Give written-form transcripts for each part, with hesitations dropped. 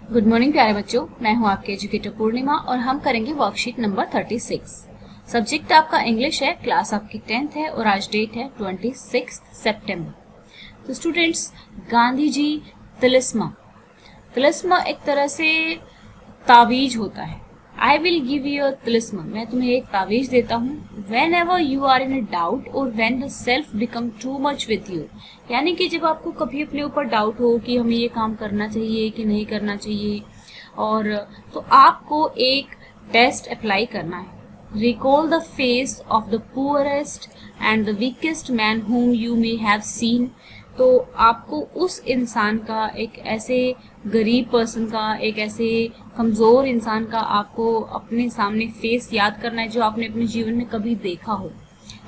Good morning प्यारे बच्चों, मैं हूं आपके एजुकेटर पूर्णिमा और हम करेंगे वर्कशीट नंबर 36। सब्जेक्ट आपका इंग्लिश है, क्लास आपकी 10th है और आज डेट है 26 सितंबर। तो स्टूडेंट्स, गांधी जी तिलिस्मा तिलिस्मा एक तरह से तावीज होता है। I will give you a talisman, मैं तुम्हें एक तावीज देता हूँ। Whenever you are in a doubt और when the self become too much with you, यानी कि जब आपको कभी अपने ऊपर डाउट हो कि हमें ये काम करना चाहिए कि नहीं करना चाहिए, और तो आपको एक टेस्ट अप्लाई करना है। Recall the face of the poorest and the weakest man whom you may have seen. तो आपको उस इंसान का, एक ऐसे गरीब पर्सन का, एक ऐसे कमज़ोर इंसान का आपको अपने सामने फेस याद करना है जो आपने अपने जीवन में कभी देखा हो।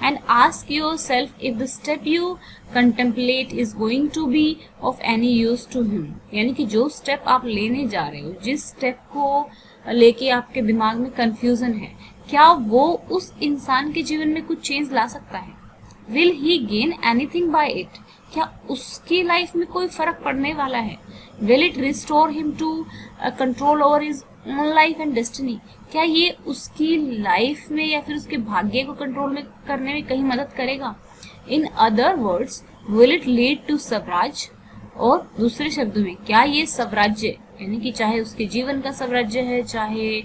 And ask yourself if the step you contemplate is going to be of any use to him, यानी कि जो स्टेप आप लेने जा रहे हो, जिस स्टेप को लेके आपके दिमाग में कंफ्यूजन है, क्या वो उस इंसान के जीवन में कुछ चेंज ला सकता है? Will he gain anything by it, क्या उसकी लाइफ में कोई फर्क पड़ने वाला है? Will it restore him to control over his own life and destiny, क्या ये उसकी लाइफ में या फिर उसके भाग्य को कंट्रोल में करने में कहीं मदद करेगा? In other words, will it lead to swaraj, और दूसरे शब्दों में क्या ये स्वराज्य, यानी कि चाहे उसके जीवन का स्वराज्य है, चाहे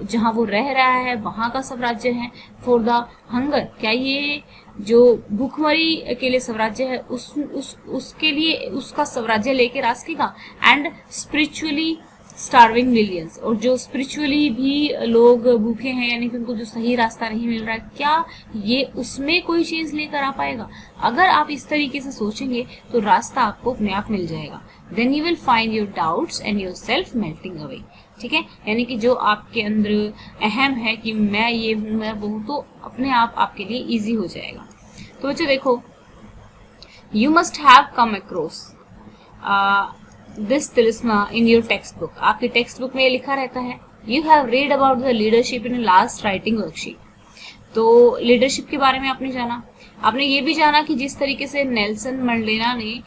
जहाँ वो रह रहा है वहाँ का स्वराज्य है, फॉर द हंगर, क्या ये जो भूखमरी के लिए स्वराज्य है उसके लिए उसका स्वराज्य लेकर आ सकेगा? एंड स्पिरिचुअली स्टार्विंग मिलियंस, और जो स्पिरिचुअली भी लोग भूखे हैं, यानी कि उनको जो सही रास्ता नहीं मिल रहा है, क्या ये उसमें कोई चीज लेकर आ पाएगा? अगर आप इस तरीके से सोचेंगे तो रास्ता आपको अपने आप मिल जाएगा। Then you will find your doubts and yourself melting away. ठीक है, यानी कि जो आपके अंदर अहम है कि मैं ये हूँ, मैं वो हूँ, तो अपने आप आपके लिए ईजी हो जाएगा। तो बच्चों देखो, you must have come across this talisman in your textbook. आपकी टेक्स्ट बुक में ये लिखा रहता है। You have read about the leadership in last writing worksheet. तो लीडरशिप के बारे में आपने जाना। आपने ये भी जाना कि जिस तरीके से नेल्सन मंडेला ने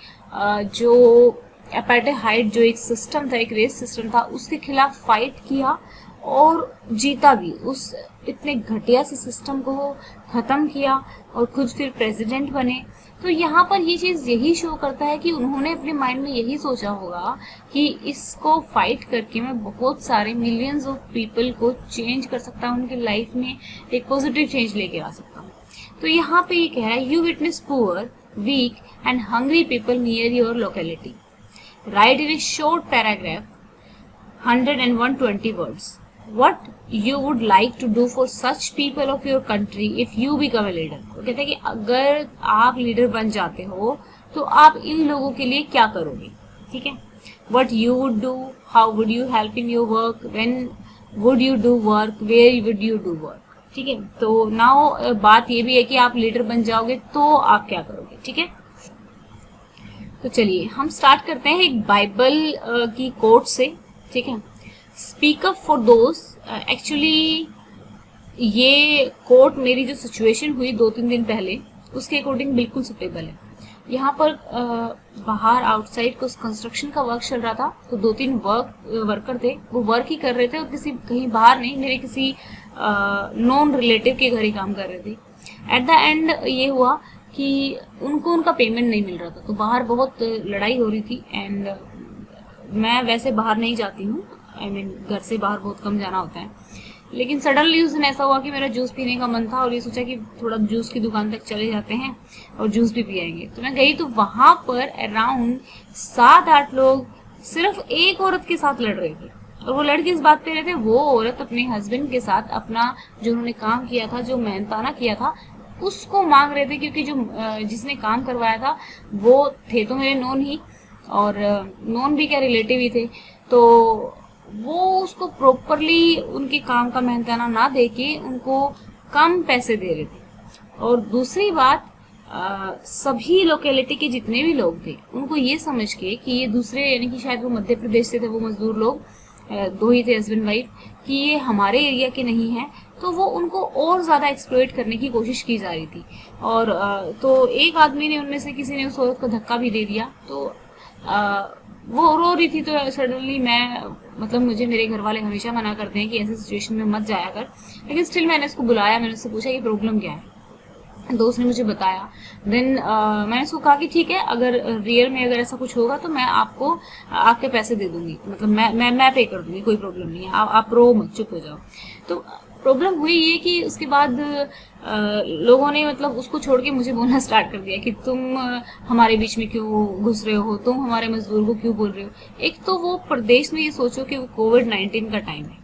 जो अपार्टहाइड जो एक सिस्टम था, एक रेस सिस्टम था, उसके खिलाफ फाइट किया और जीता भी। उस इतने घटिया से सिस्टम को खत्म किया और खुद फिर प्रेसिडेंट बने। तो यहाँ पर ये चीज यही शो करता है कि उन्होंने अपने माइंड में यही सोचा होगा कि इसको फाइट करके मैं बहुत सारे मिलियंस ऑफ पीपल को चेंज कर सकता हूँ, उनकी लाइफ में एक पॉजिटिव चेंज लेके आ सकता हूँ। तो यहाँ पे ये कह रहा है, you witness poor, weak and hungry people near your locality. Write in a short paragraph, 100 and 120 words, what you would like to do for such people of your country if you become a leader। वो कहते हैं कि अगर आप leader बन जाते हो तो आप इन लोगों के लिए क्या करोगे। ठीक है, what you would do, how would you help in your work, when would you do work, where would you do work। ठीक है, तो नाउ बात ये भी है कि आप लीडर बन जाओगे तो आप क्या करोगे। ठीक है, तो चलिए हम स्टार्ट करते हैं एक बाइबल की कोट से। ठीक है, speak up for those. Actually ये कोट मेरी जो सिचुएशन हुई 2-3 दिन पहले उसके अकॉर्डिंग बिल्कुल सुटेबल है। यहाँ पर बाहर आउटसाइड कुछ कंस्ट्रक्शन का वर्क चल रहा था, तो 2-3 वर्कर थे, वो वर्क ही कर रहे थे और कहीं बाहर नहीं, मेरे किसी नॉन रिलेटिव के घर ही काम कर रहे थे। एट द एंड ये हुआ कि उनको उनका पेमेंट नहीं मिल रहा था, तो बाहर बहुत लड़ाई हो रही थी। एंड मैं वैसे बाहर नहीं जाती हूँ, आई मीन घर से बाहर बहुत कम जाना होता है, लेकिन सडनली उस दिन ऐसा हुआ कि मेरा जूस पीने का मन था और ये सोचा कि थोड़ा जूस की दुकान तक चले जाते हैं और जूस भी पिएंगे। तो मैं गई, तो वहां पर अराउंड 7-8 लोग सिर्फ एक औरत के साथ लड़ रहे थे। और वो लड़के इस बात पे रहे थे, वो औरत अपने हस्बैंड के साथ अपना जो उन्होंने काम किया था, जो मेहनताना किया था, उसको मांग रहे थे, क्योंकि जो जिसने काम करवाया था वो थे तो मेरे नॉन ही, और नॉन भी क्या, रिलेटिव ही थे। तो वो उसको प्रॉपरली उनके काम का मेहनताना ना देके उनको कम पैसे दे रहे थे। और दूसरी बात, सभी लोकेलिटी के जितने भी लोग थे उनको ये समझ के कि ये दूसरे, यानी कि शायद वो मध्य प्रदेश से थे, वो मजदूर लोग 2 ही थे, हस्बैंड वाइफ, कि ये हमारे एरिया के नहीं है, तो वो उनको और ज्यादा एक्सप्लॉइट करने की कोशिश की जा रही थी। और तो एक आदमी ने, उनमें से किसी ने उस औरत को धक्का भी दे दिया। तो वो रो रही थी तो सडनली मैं, मतलब मुझे मेरे घर वाले हमेशा मना करते हैं कि ऐसी सिचुएशन में मत जाया कर, लेकिन स्टिल मैंने उसको बुलाया, मैंने उससे पूछा कि प्रॉब्लम क्या है। दोस्त ने मुझे बताया। देन मैंने उसको कहा कि ठीक है, अगर रियल में अगर ऐसा कुछ होगा तो मैं आपको आपके पैसे दे दूंगी, मतलब मैं पे कर दूंगी, कोई प्रॉब्लम नहीं है, आप रो मत, चुप हो जाओ। तो प्रॉब्लम हुई ये कि उसके बाद लोगों ने मतलब उसको छोड़ के मुझे बोलना स्टार्ट कर दिया कि तुम हमारे बीच में क्यों घुस रहे हो, तुम हमारे मजदूर को क्यों बोल रहे हो। एक तो वो प्रदेश में, ये सोचो कि वो कोविड-19 का टाइम है,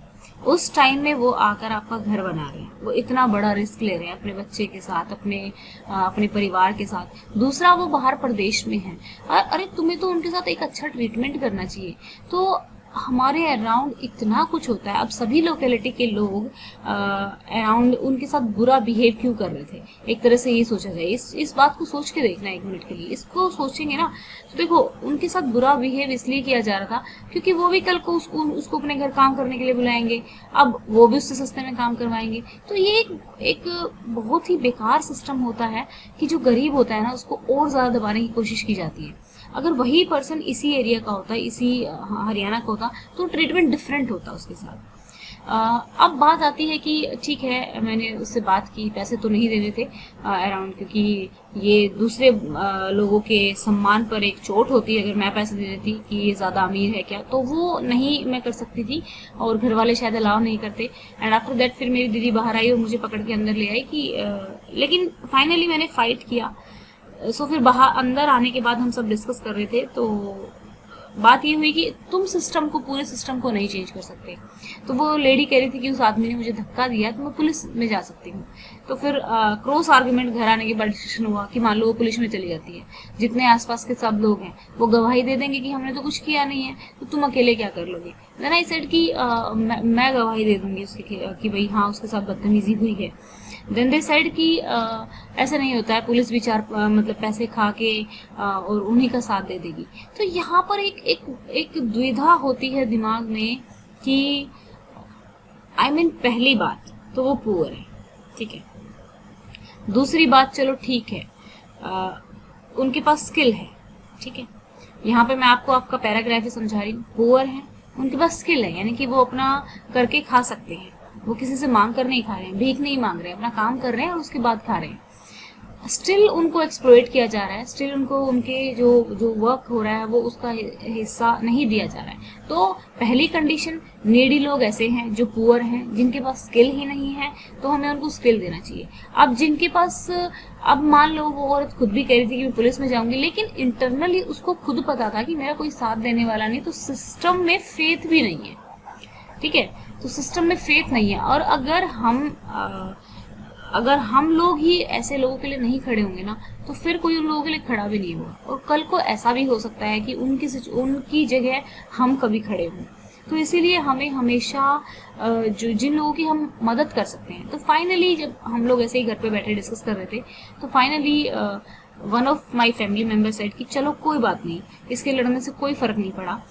उस टाइम में वो आकर आपका घर बना रहे हैं, वो इतना बड़ा रिस्क ले रहे हैं अपने बच्चे के साथ, अपने परिवार के साथ। दूसरा, वो बाहर प्रदेश में है, अरे तुम्हें तो उनके साथ एक अच्छा ट्रीटमेंट करना चाहिए। तो हमारे अराउंड इतना कुछ होता है। अब सभी लोकेलिटी के लोग अराउंड उनके साथ बुरा बिहेव क्यों कर रहे थे, एक तरह से ये सोचा जाए। इस बात को सोच के देखना एक मिनट के लिए, इसको सोचेंगे ना तो देखो, उनके साथ बुरा बिहेव इसलिए किया जा रहा था क्योंकि वो भी कल को उसको अपने घर काम करने के लिए बुलाएंगे, अब वो भी उससे सस्ते में काम करवाएंगे। तो ये एक बहुत ही बेकार सिस्टम होता है कि जो गरीब होता है ना, उसको और ज्यादा दबाने की कोशिश की जाती है। अगर वही पर्सन इसी एरिया का होता, इसी हरियाणा का होता, तो ट्रीटमेंट डिफरेंट होता उसके साथ। अब बात आती है कि ठीक है, मैंने उससे बात की, पैसे तो नहीं देने थे अराउंड, क्योंकि ये दूसरे लोगों के सम्मान पर एक चोट होती है अगर मैं पैसे दे देती कि ये ज़्यादा अमीर है क्या, तो वो नहीं मैं कर सकती थी और घर वाले शायद अलाउ नहीं करते। एंड आफ्टर दैट फिर मेरी दीदी बाहर आई और मुझे पकड़ के अंदर ले आई कि लेकिन फाइनली मैंने फाइट किया। सो फिर बाहर अंदर आने के बाद हम सब डिस्कस कर रहे थे, तो बात ये हुई कि तुम सिस्टम को, पूरे सिस्टम को नहीं चेंज कर सकते। तो वो लेडी कह रही थी कि उस आदमी ने मुझे धक्का दिया तो मैं पुलिस में जा सकती हूँ। तो फिर क्रॉस आर्ग्यूमेंट घर आने के बाद डिस्कशन हुआ कि मान लो वो पुलिस में चली जाती है, जितने आसपास के सब लोग हैं वो गवाही दे देंगे कि हमने तो कुछ किया नहीं है, तो तुम अकेले क्या कर लोगे। देन आई सेड कि मैं गवाही दे दूंगी उसकी कि भाई हाँ उसके साथ बदतमीजी हुई है। देन दे सेड कि ऐसा नहीं होता है, पुलिस भी मतलब पैसे खा के और उन्हीं का साथ दे देगी। तो यहाँ पर एक दुविधा होती है दिमाग में कि पहली बात तो वो पुअर है, ठीक है। दूसरी बात, चलो ठीक है, उनके पास स्किल है, ठीक है। यहाँ पे मैं आपको आपका पैराग्राफ ही समझा रही हूँ। पुअर है, उनके पास स्किल है, यानी कि वो अपना करके खा सकते हैं, वो किसी से मांग कर नहीं खा रहे हैं, भीख नहीं मांग रहे हैं, अपना काम कर रहे हैं और उसके बाद खा रहे हैं। स्टिल उनको एक्सप्लॉइट किया जा रहा है, स्टिल उनको उनके जो वर्क हो रहा है वो उसका हिस्सा नहीं दिया जा रहा है। तो पहली कंडीशन, नीडी लोग ऐसे हैं जो पुअर हैं, जिनके पास स्किल ही नहीं है, तो हमें उनको स्किल देना चाहिए। अब जिनके पास, अब मान लो वो औरत खुद भी कह रही थी कि मैं पुलिस में जाऊंगी, लेकिन इंटरनली उसको खुद पता था कि मेरा कोई साथ देने वाला नहीं, तो सिस्टम में फेथ भी नहीं है, ठीक है। तो सिस्टम में फेथ नहीं है, और अगर हम लोग ही ऐसे लोगों के लिए नहीं खड़े होंगे ना, तो फिर कोई उन लोगों के लिए खड़ा भी नहीं होगा, और कल को ऐसा भी हो सकता है कि उनकी जगह हम कभी खड़े हों। तो इसीलिए हमें हमेशा जो जिन लोगों की हम मदद कर सकते हैं, तो फाइनली जब हम लोग ऐसे ही घर पे बैठे डिस्कस कर रहे थे, तो finally one of my family member said कि चलो कोई बात नहीं, इसके लड़ने से कोई फर्क नहीं पड़ा।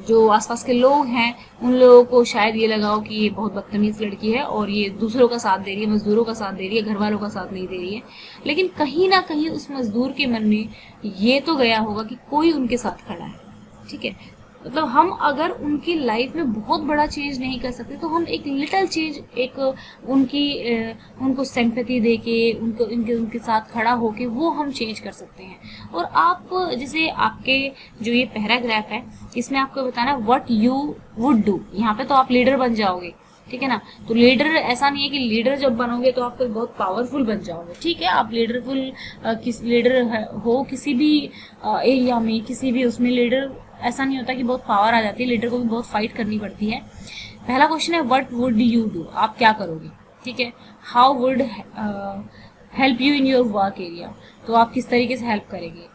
जो आसपास के लोग हैं उन लोगों को शायद ये लगाओ कि ये बहुत बदतमीज लड़की है और ये दूसरों का साथ दे रही है, मजदूरों का साथ दे रही है, घर वालों का साथ नहीं दे रही है। लेकिन कहीं ना कहीं उस मजदूर के मन में ये तो गया होगा कि कोई उनके साथ खड़ा है, ठीक है। मतलब हम अगर उनकी लाइफ में बहुत बड़ा चेंज नहीं कर सकते, तो हम एक लिटिल चेंज, एक उनको सिंपैथी दे के उनके साथ खड़ा होके वो हम चेंज कर सकते हैं। और आप जैसे आपके जो ये पैराग्राफ है, इसमें आपको बताना व्हाट यू वुड डू। यहाँ पे तो आप लीडर बन जाओगे, ठीक है ना। तो लीडर ऐसा नहीं है कि लीडर जब बनोगे तो आप बहुत पावरफुल बन जाओगे, ठीक है। आप लीडर हो किसी भी एरिया में, किसी भी उसमें लीडर, ऐसा नहीं होता कि बहुत पावर आ जाती है, लीडर को भी बहुत फाइट करनी पड़ती है। पहला क्वेश्चन है व्हाट वुड यू डू, आप क्या करोगे, ठीक है। How would help you in your work area, तो आप किस तरीके से हेल्प करेंगे।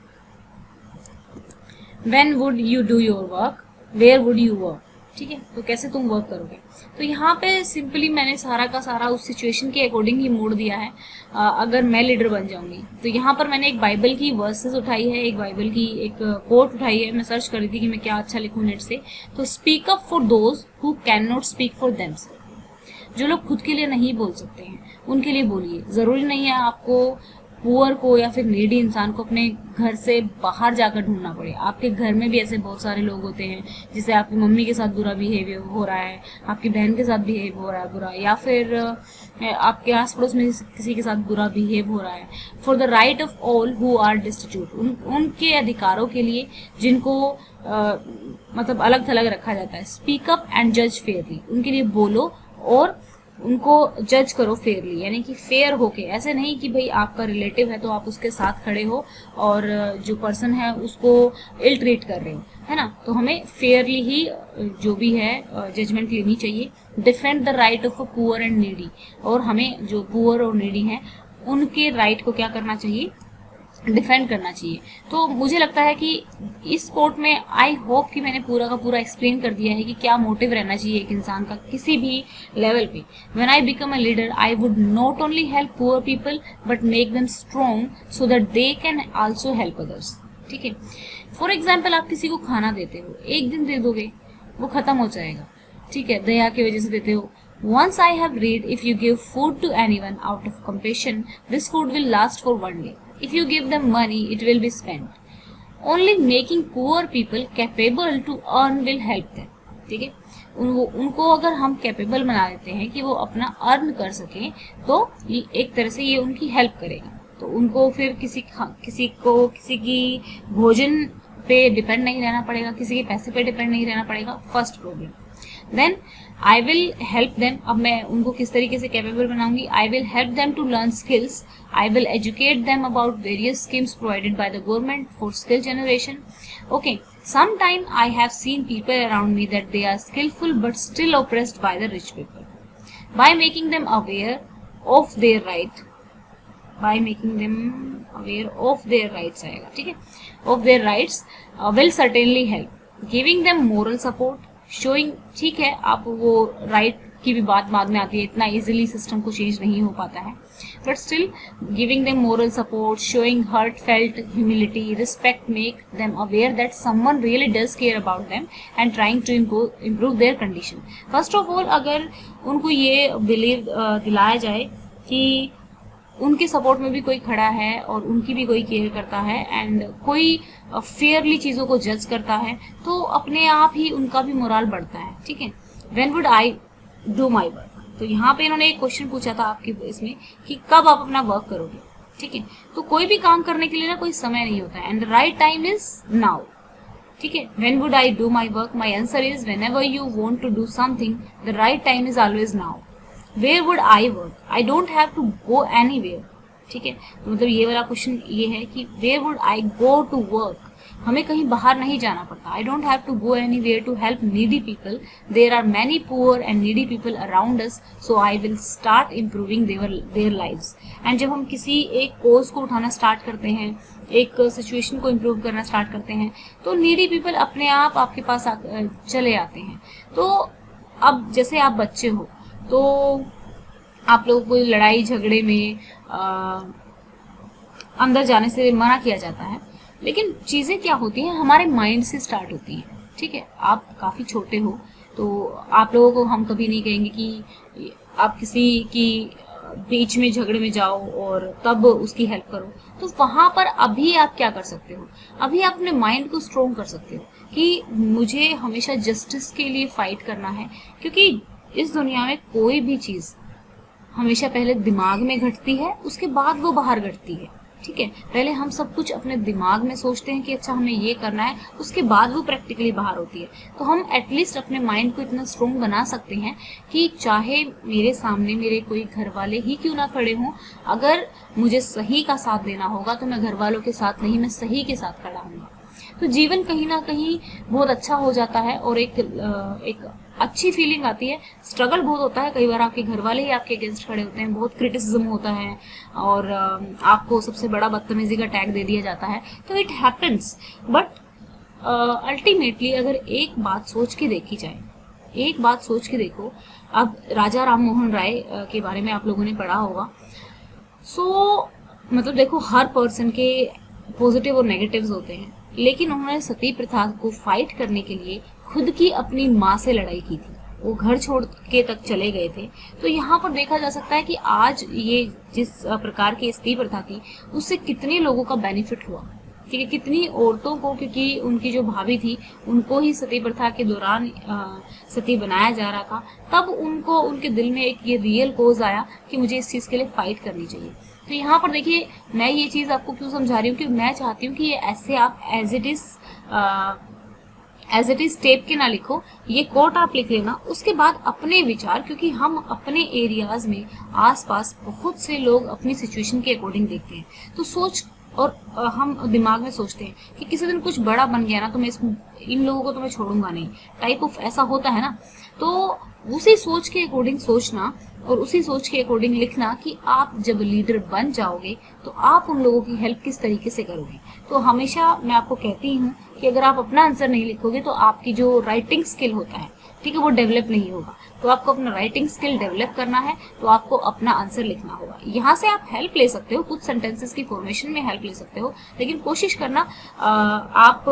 When would you do your work, where would you work, ठीक है, तो कैसे तुम वर्क करोगे। तो यहाँ पे सिंपली मैंने सारा का सारा उस सिचुएशन के अकॉर्डिंग ही मोड़ दिया है। अगर मैं लीडर बन जाऊंगी, तो यहाँ पर मैंने एक बाइबल की वर्सेस उठाई है, एक बाइबल की एक कोट उठाई है। मैं सर्च कर रही थी कि मैं क्या अच्छा लिखूं नेट से, तो speak up for those who can not speak for themselves. जो लोग खुद के लिए नहीं बोल सकते हैं उनके लिए बोलिए। जरूरी नहीं है आपको पुअर को या फिर नीडी इंसान को अपने घर से बाहर जाकर ढूंढना पड़े। आपके घर में भी ऐसे बहुत सारे लोग होते हैं जिसे आपकी मम्मी के साथ बुरा बिहेवियर हो रहा है, आपकी बहन के साथ बिहेव हो रहा है बुरा, या फिर आपके आस पड़ोस में किसी के साथ बुरा बिहेव हो रहा है। For the right of all who are destitute, उनके अधिकारों के लिए जिनको मतलब अलग थलग रखा जाता है। स्पीक अप एंड जज फेयरली, उनके लिए बोलो और उनको जज करो फेयरली, यानी कि फेयर होके। ऐसे नहीं कि भाई आपका रिलेटिव है तो आप उसके साथ खड़े हो और जो पर्सन है उसको इल ट्रीट कर रहे हो, है ना। तो हमें फेयरली ही जो भी है जजमेंट लेनी चाहिए। Defend the right of a poor and needy, और हमें जो पुअर और नीडी हैं उनके राइट को क्या करना चाहिए, डिफेंड करना चाहिए। तो मुझे लगता है कि इस कोट में आई होप कि मैंने पूरा का पूरा एक्सप्लेन कर दिया है कि क्या मोटिव रहना चाहिए एक इंसान का किसी भी लेवल पे। When I become a leader I would not only help poor people but make them strong so that they can also help others. ठीक है, फॉर एग्जाम्पल आप किसी को खाना देते हो, एक दिन दे दोगे वो खत्म हो जाएगा, ठीक है, दया की वजह से देते हो। Once I have read, if you give food to anyone out of compassion, this food will last for one day. If you give them money, it will be spent. Only making poor people capable to earn will help them. ठीक है, उनको अगर हम capable बना देते हैं कि वो अपना अर्न कर सकें तो ये एक तरह से ये उनकी हेल्प करेगा। तो उनको फिर किसी की भोजन पे डिपेंड नहीं रहना पड़ेगा, किसी के पैसे पे डिपेंड नहीं रहना पड़ेगा। First problem. Then I will help them, अब मैं उनको किस तरीके से कैपेबल बनाऊंगी, I will help them to learn skills, I will educate them about various schemes provided by the government for skill generation. Okay, sometime I have seen people around me that they are skillful but still oppressed by the rich people. By making them aware of their right, आएगा, ठीक है, of their rights will certainly help. Giving them moral support, showing, ठीक है, आप वो right की भी बात बाद में आती है, इतना इजीली सिस्टम को चेंज नहीं हो पाता है, but still giving them moral support, showing heartfelt humility, respect, make them aware that someone really does care about them and trying to improve their condition. First of all अगर उनको ये believe दिलाया जाए कि उनके support में भी कोई खड़ा है और उनकी भी कोई केयर करता है एंड कोई फेयरली चीज़ों को जज करता है, तो अपने आप ही उनका भी मोरल बढ़ता है। ठीक है, when would I do my work, तो यहाँ पे इन्होंने एक क्वेश्चन पूछा था आपकी इसमें कि कब आप अपना वर्क करोगे। ठीक है, तो कोई भी काम करने के लिए ना कोई समय नहीं होता है and the right time is now. ठीक है, when would I do my work, my answer is whenever you want to do something the right time is always now. Where would I work, I don't have to go anywhere. ठीक है, तो मतलब ये वाला question ये है कि where would I go to work, हमें कहीं बाहर नहीं जाना पड़ता। I don't have to go anywhere to help needy people, there are many poor and needy people around us, so I will start improving their lives. And जब हम किसी एक कोर्स को उठाना स्टार्ट करते हैं, एक सिचुएशन को इम्प्रूव करना स्टार्ट करते हैं, तो नीडी पीपल अपने आप आपके पास चले आते हैं। तो अब जैसे आप बच्चे हो तो आप लोगों को लड़ाई झगड़े में अंदर जाने से मना किया जाता है, लेकिन चीज़ें क्या होती हैं हमारे माइंड से स्टार्ट होती हैं। ठीक है, आप काफ़ी छोटे हो तो आप लोगों को हम कभी नहीं कहेंगे कि आप किसी की बीच में झगड़े में जाओ और तब उसकी हेल्प करो। तो वहाँ पर अभी आप क्या कर सकते हो, अभी आप अपने माइंड को स्ट्रोंग कर सकते हो कि मुझे हमेशा जस्टिस के लिए फाइट करना है, क्योंकि इस दुनिया में कोई भी चीज़ हमेशा पहले दिमाग में घटती है, उसके बाद वो बाहर घटती है। ठीक है, पहले हम सब कुछ अपने दिमाग में सोचते हैं कि अच्छा हमें ये करना है, उसके बाद वो प्रैक्टिकली बाहर होती है। तो हम एटलीस्ट अपने माइंड को इतना स्ट्रोंग बना सकते हैं कि चाहे मेरे सामने मेरे कोई घर वाले ही क्यों ना खड़े हों, अगर मुझे सही का साथ देना होगा तो मैं घर वालों के साथ नहीं, मैं सही के साथ खड़ा हूँगा। तो जीवन कहीं ना कहीं बहुत अच्छा हो जाता है और एक अच्छी फीलिंग आती है। स्ट्रगल बहुत होता है, कई बार आपके घर वाले ही आपके अगेंस्ट खड़े होते हैं, बहुत क्रिटिसिज्म होता है और आपको सबसे बड़ा बदतमीजी का टैग दे दिया जाता है, तो इट हैपेंस। बट अल्टीमेटली अगर एक बात सोच के देखी जाए, एक बात सोच के देखो, अब राजा राम मोहन राय के बारे में आप लोगों ने पढ़ा होगा। मतलब देखो हर पर्सन के पॉजिटिव और नेगेटिव्स होते हैं, लेकिन उन्होंने सती प्रथा को फाइट करने के लिए खुद की अपनी माँ से लड़ाई की थी। वो घर छोड़ के तक चले गए थे। तो यहाँ पर देखा जा सकता है कि आज ये जिस प्रकार की सती प्रथा थी उससे कितने लोगों का बेनिफिट हुआ, ठीक है, कितनी औरतों को, क्योंकि उनकी जो भाभी थी उनको ही सती प्रथा के दौरान सती बनाया जा रहा था, तब उनको उनके दिल में एक ये रियल कोज आया कि मुझे इस चीज़ के लिए फाइट करनी चाहिए। तो यहाँ पर देखिए मैं ये चीज़ आपको क्यों समझा रही हूँ कि मैं चाहती हूँ कि ये ऐसे आप एज इट इज टेप के ना लिखो, ये कोट आप लिख लेना, उसके बाद अपने विचार, क्योंकि हम अपने एरियाज में आसपास बहुत से लोग अपनी सिचुएशन के अकॉर्डिंग देखते हैं, तो सोच और हम दिमाग में सोचते हैं कि किसी दिन कुछ बड़ा बन गया ना तो मैं इन लोगों को तो मैं छोड़ूंगा नहीं, टाइप ऑफ ऐसा होता है ना। तो उसी सोच के अकॉर्डिंग सोचना और उसी सोच के अकॉर्डिंग लिखना कि आप जब लीडर बन जाओगे तो आप उन लोगों की हेल्प किस तरीके से करोगे। तो हमेशा मैं आपको कहती हूँ कि अगर आप अपना आंसर नहीं लिखोगे तो आपकी जो राइटिंग स्किल होता है, ठीक है, वो डेवलप नहीं होगा। तो आपको अपना राइटिंग स्किल डेवलप करना है तो आपको अपना आंसर लिखना होगा। यहाँ से आप हेल्प ले सकते हो, कुछ सेंटेंसेस की फॉर्मेशन में हेल्प ले सकते हो, लेकिन कोशिश करना आप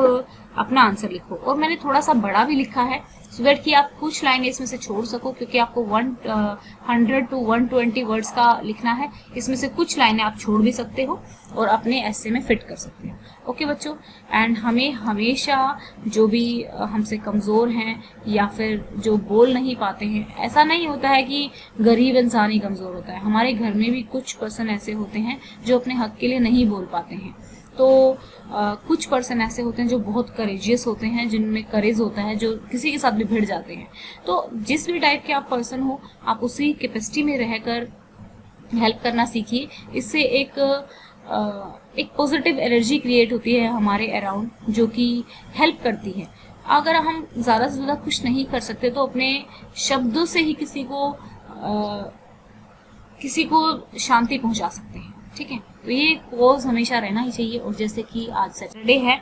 अपना आंसर लिखो। और मैंने थोड़ा सा बड़ा भी लिखा है सो दैट कि आप कुछ लाइनें इसमें से छोड़ सको, क्योंकि आपको 100 to 120 वर्ड्स का लिखना है, इसमें से कुछ लाइनें आप छोड़ भी सकते हो और अपने ऐसे में फिट कर सकते हो। ओके बच्चों, एंड हमें हमेशा जो भी हमसे कमज़ोर हैं या फिर जो बोल नहीं पाते हैं, ऐसा नहीं होता है कि गरीब इंसान ही कमज़ोर होता है, हमारे घर में भी कुछ पर्सन ऐसे होते हैं जो अपने हक के लिए नहीं बोल पाते हैं। तो कुछ पर्सन ऐसे होते हैं जो बहुत करेजियस होते हैं, जिनमें करेज होता है, जो किसी के साथ भी भिड़ जाते हैं। तो जिस भी टाइप के आप पर्सन हो, आप उसी कैपेसिटी में रहकर हेल्प करना सीखिए। इससे एक पॉजिटिव एनर्जी क्रिएट होती है हमारे अराउंड, जो कि हेल्प करती है। अगर हम ज़्यादा से ज़्यादा कुछ नहीं कर सकते तो अपने शब्दों से ही किसी को शांति पहुंचा सकते हैं, ठीक है। तो ये कोज हमेशा रहना ही चाहिए। और जैसे कि आज सैटरडे है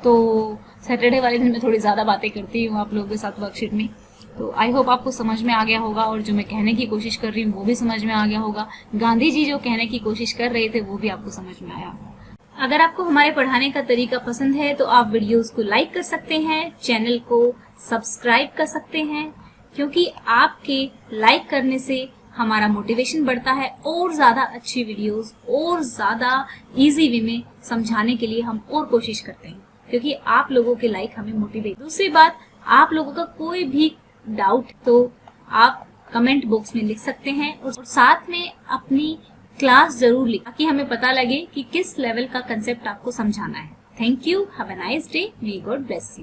तो सैटरडे वाले दिन मैं थोड़ी ज़्यादा बातें करती हूँ आप लोगों के साथ वर्कशीट में, तो आई होप आपको समझ में आ गया होगा और जो मैं कहने की कोशिश कर रही हूँ वो भी समझ में आ गया होगा। गांधी जी जो कहने की कोशिश कर रहे थे वो भी आपको समझ में आया होगा। अगर आपको हमारे पढ़ाने का तरीका पसंद है तो आप वीडियोस को लाइक कर सकते हैं, चैनल को सब्सक्राइब कर सकते हैं, क्योंकि आपके लाइक करने से हमारा मोटिवेशन बढ़ता है और ज़्यादा अच्छी वीडियोस और ज़्यादा इजी वे में समझाने के लिए हम और कोशिश करते हैं, क्योंकि आप लोगों के लाइक हमें मोटिवेट। दूसरी बात, आप लोगों का कोई भी डाउट तो आप कमेंट बॉक्स में लिख सकते हैं और साथ में अपनी क्लास जरूर लिखें ताकि हमें पता लगे कि किस लेवल का कंसेप्ट आपको समझाना है। Thank you, have a nice day, may God bless you.